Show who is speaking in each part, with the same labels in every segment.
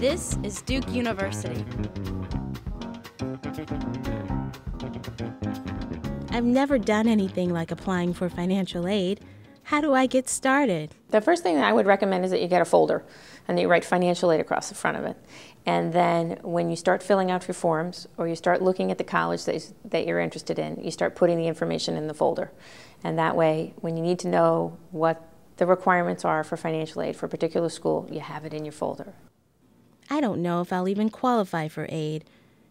Speaker 1: This is Duke University.
Speaker 2: I've never done anything like applying for financial aid. How do I get started?
Speaker 3: The first thing that I would recommend is that you get a folder and that you write financial aid across the front of it. And then when you start filling out your forms or you start looking at the college that you're interested in, you start putting the information in the folder. And that way, when you need to know what the requirements are for financial aid for a particular school, you have it in your folder.
Speaker 2: I don't know if I'll even qualify for aid.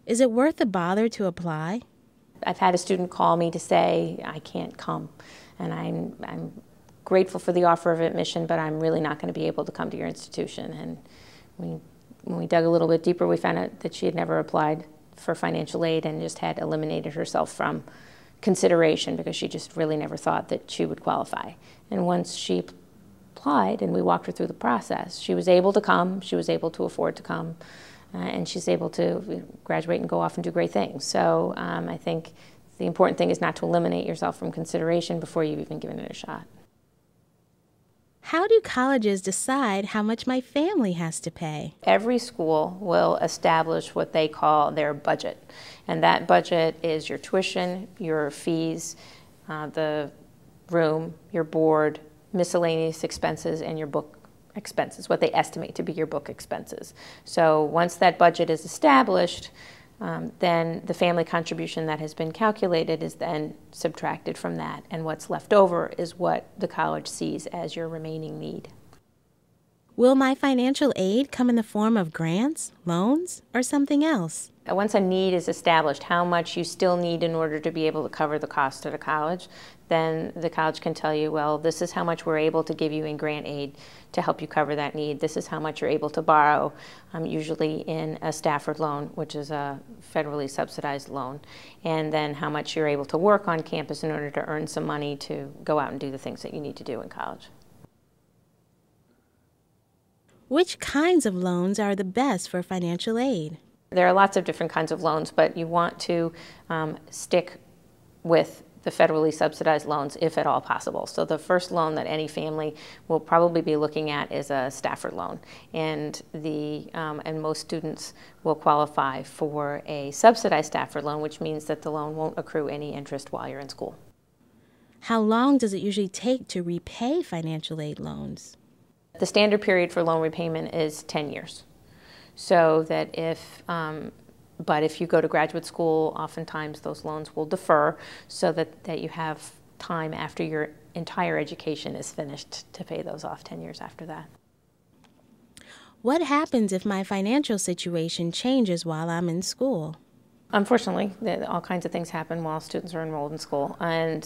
Speaker 2: Is it worth the bother to apply?
Speaker 3: I've had a student call me to say, I can't come, and I'm grateful for the offer of admission, but I'm really not going to be able to come to your institution. And when we dug a little bit deeper, we found out that she had never applied for financial aid and just had eliminated herself from consideration because she just really never thought that she would qualify. And once she applied and we walked her through the process, she was able to come, she was able to afford to come, and she's able to graduate and go off and do great things. So I think the important thing is not to eliminate yourself from consideration before you've even given it a shot.
Speaker 2: How do colleges decide how much my family has to pay?
Speaker 3: Every school will establish what they call their budget. And that budget is your tuition, your fees, the room, your board, miscellaneous expenses, and your book expenses, what they estimate to be your book expenses. So once that budget is established, then the family contribution that has been calculated is then subtracted from that, and what's left over is what the college sees as your remaining need.
Speaker 2: Will my financial aid come in the form of grants, loans, or something else?
Speaker 3: Once a need is established, how much you still need in order to be able to cover the cost of the college, then the college can tell you, well, this is how much we're able to give you in grant aid to help you cover that need. This is how much you're able to borrow, usually in a Stafford loan, which is a federally subsidized loan, and then how much you're able to work on campus in order to earn some money to go out and do the things that you need to do in college.
Speaker 2: Which kinds of loans are the best for financial aid?
Speaker 3: There are lots of different kinds of loans, but you want to stick with the federally subsidized loans if at all possible. So the first loan that any family will probably be looking at is a Stafford loan, and most students will qualify for a subsidized Stafford loan, which means that the loan won't accrue any interest while you're in school.
Speaker 2: How long does it usually take to repay financial aid loans?
Speaker 3: The standard period for loan repayment is 10 years. So that but if you go to graduate school, oftentimes those loans will defer so that you have time after your entire education is finished to pay those off 10 years after that.
Speaker 2: What happens if my financial situation changes while I'm in school?
Speaker 3: Unfortunately, all kinds of things happen while students are enrolled in school, and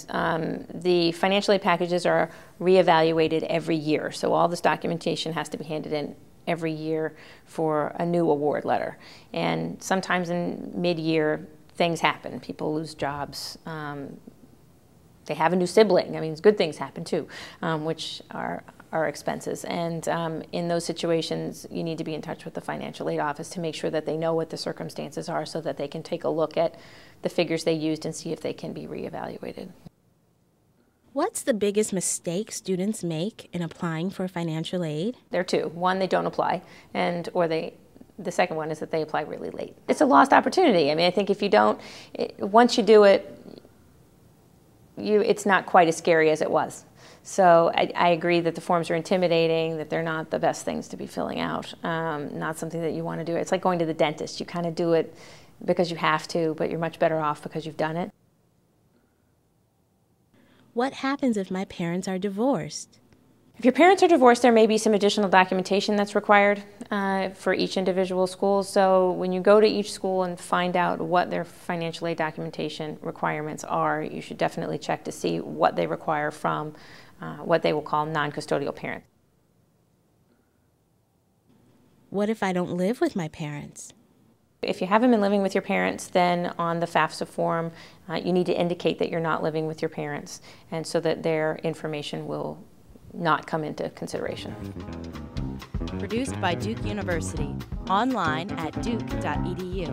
Speaker 3: the financial aid packages are reevaluated every year, so all this documentation has to be handed in every year for a new award letter. And sometimes in mid-year, things happen. People lose jobs. They have a new sibling. I mean, good things happen too, which are expenses. And in those situations, you need to be in touch with the financial aid office to make sure that they know what the circumstances are so that they can take a look at the figures they used and see if they can be reevaluated.
Speaker 2: What's the biggest mistake students make in applying for financial aid?
Speaker 3: There are two. One, they don't apply, the second one is that they apply really late. It's a lost opportunity. I mean, I think if you don't, once you do it, it's not quite as scary as it was. So I agree that the forms are intimidating, that they're not the best things to be filling out, not something that you want to do. It's like going to the dentist. You kind of do it because you have to, but you're much better off because you've done it.
Speaker 2: What happens if my parents are divorced?
Speaker 3: If your parents are divorced, there may be some additional documentation that's required for each individual school. So when you go to each school and find out what their financial aid documentation requirements are, you should definitely check to see what they require from what they will call non-custodial parents.
Speaker 2: What if I don't live with my parents?
Speaker 3: If you haven't been living with your parents, then on the FAFSA form, you need to indicate that you're not living with your parents, and so that their information will not come into consideration.
Speaker 1: Produced by Duke University, online at duke.edu.